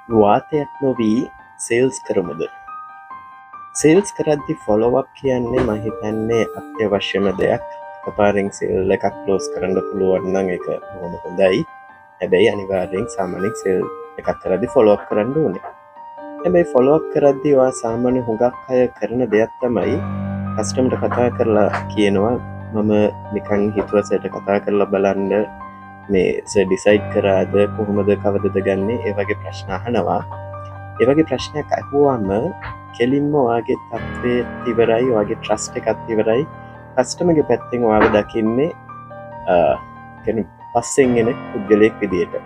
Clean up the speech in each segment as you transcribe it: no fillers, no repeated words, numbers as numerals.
වාතයක් නොවී sales කරමුද? Sales කරද්දි ෆොලෝවප් කියන්නේ මම හිතන්නේ අත්‍යවශ්‍යම දෙයක්. එකපාරින් සේල් එකක් ක්ලෝස් කරන්න පුළුවන් නම් ඒක බොහොම හොඳයි. හැබැයි අනිවාර්යෙන් සාමාන්‍යයෙන් සේල් එකක් කරද්දි ෆොලෝවප් කරන්න ඕනේ. හැබැයි ෆොලෝවප් කරද්දි ඔයා සාමාන්‍ය හුඟක් අය කරන දෙයක් තමයි කස්ටමර්ට කතා කරලා කියනවා මම නිකන් හිතුවසට කතා කරලා බලන්න මේ සර් ඩිසයිඩ් කරාද කොහොමද කවදද ගන්නෙ ඒ වගේ ප්‍රශ්න අහනවා. ඒ වගේ ප්‍රශ්නයක් අහුවාම කෙලින්ම ඔයාගේ තත්ත්වය ඉවරයි, ඔයාගේ ට්‍රස්ට් එකත් ඉවරයි. කස්ටමර්ගේ පැත්තෙන් ඔයාව දකින්නේ කියන්නේ පස්සෙන් එන පුද්ගලයෙක් විදියට.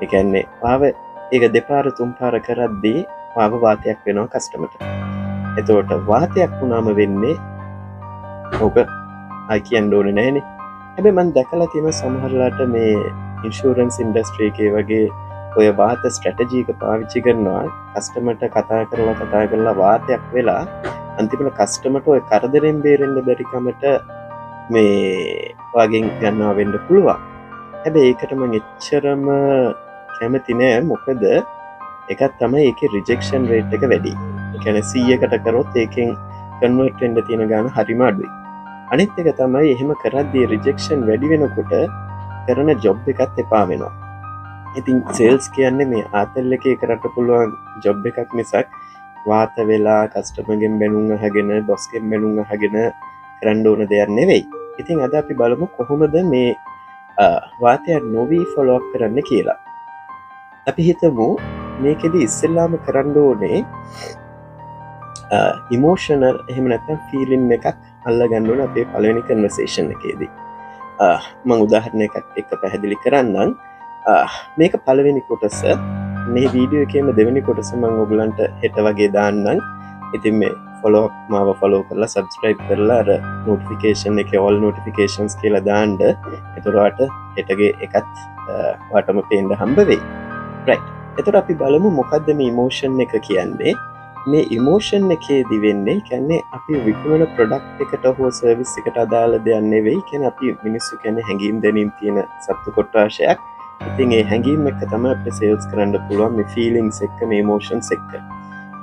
ඒ කියන්නේ ඔයාව ඒක දෙපාර තුන් පාර කරද්දී ඔයාව වාතයක් වෙනවා කස්ටමර්ට. එතකොට වාතයක් වුණාම වෙන්නේ ඔබ අය කියන්න ඕනේ නැහැනේ. හැබැයි මම දැකලා තියෙන සමහරලාට මේ ඉන්ෂුරන්ස් ඉන්ඩස්ට්‍රි එකේ වගේ ඔය වාත ස්ට්‍රැටජි එක පාවිච්චි කරනවා කස්ටමර්ට කතා කරලා වාතයක් වෙලා අන්තිමට කස්ටමර්ට ඔය කරදරෙන් බේරෙන්න බැරි කමට මේ වගේ ගන්නවා වෙන්න පුළුවන්. හැබැයි ඒකට මම එච්චරම කැමති නෑ. මොකද එකක් තමයි ඒකේ රිජෙක්ෂන් රේට් එක වැඩි. ඒ කියන්නේ 100කට කරොත් ඒකෙන් කන්වර්ට් වෙන්න තියෙන ගාන හරිම අඩුයි. අනිත් එක තමයි එහෙම කරද්දී රිජෙක්ෂන් වැඩි වෙනකොට කරන ජොබ් එකත් එපා වෙනවා. ඉතින් සේල්ස් කියන්නේ මේ ආතල් එකේ කරන්න පුළුවන් ජොබ් එකක් මිසක් වාත වෙලා කස්ටමර්ගෙන් බැනුම් අහගෙන බොස්ගෙන් බැනුම් අහගෙන කරන්න ඕන දෙයක් නෙවෙයි. ඉතින් අද අපි බලමු කොහොමද මේ වාතය නොවි ෆොලෝ අප් කරන්න කියලා. අපි හිතමු මේකෙදි ඉස්සෙල්ලාම කරන්න ඕනේ ඉමෝෂනල් එහෙම නැත්නම් ෆීලිං එකක් අල්ලගන්න ඕනේ අපේ පළවෙනි කන්වර්සේෂන් එකේදී. මම උදාහරණයක් එක්ක පැහැදිලි කරන්නම්. මේක පළවෙනි කොටස. මේ වීඩියෝ එකේම දෙවෙනි කොටස මම ඔයගලන්ට හෙට වගේ දාන්නම්. ඉතින් මේ මාව ෆලෝ කරලා සබ්ස්ක්‍රයිබ් කරලා අර නොටිෆිකේෂන් එකේ all notifications කියලා දාන්න. එතකොට හෙටගේ එකත් ඔයාටම පේන්න හම්බ වෙයි. right. එතකොට අපි බලමු මොකද්ද මේ ඉමෝෂන් එක කියන්නේ. මේ ඉමෝෂන් එකේදී වෙන්නේ කියන්නේ අපි විකුණන ප්‍රොඩක්ට් එකට හෝ සර්විස් එකට අදාළ දෙයක් නෙවෙයි. කියන්නේ අපි මිනිස්සු කියන්නේ හැඟීම් දැනීම් තියෙන සත්තු කොටාශයක්. ඉතින් ඒ හැඟීම් එක්ක තමයි අපිට සේල්ස් කරන්න පුළුවන් මේ ෆීලිංග්ස් එක්ක මේ ඉමෝෂන්ස් එක්ක.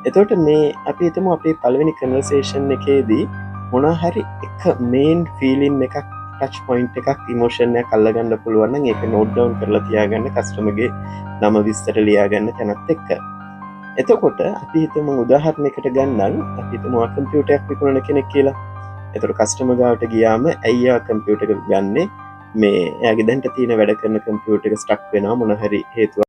එතකොට මේ අපි හිතමු අපේ පළවෙනි කන්වර්සේෂන් එකේදී මොනවා හරි එක මේන් ෆීලිං එකක් ටච් පොයින්ට් එකක් ඉමෝෂන් එකක් අල්ලගන්න පුළුවන් නම් ඒක නෝට් ඩවුන් කරලා තියාගන්න කස්ටමර්ගේ නම විස්තර ලියාගන්න තැනත් එක්ක. එතකොට අපි හිතමු උදාහරණයකට ගන්නම් අපි හිතමු කම්පියුටර් එකක් විකුණන කෙනෙක් කියලා. එතකොට කස්ටමර් ගාවට ගියාම ඇයි ආ කම්පියුටර් එක ගන්නෙ? මේ එයාගේ දැන්ට තියෙන වැඩ කරන කම්පියුටර් එක ස්ටක් වෙනවා මොන හරි හේතුවක්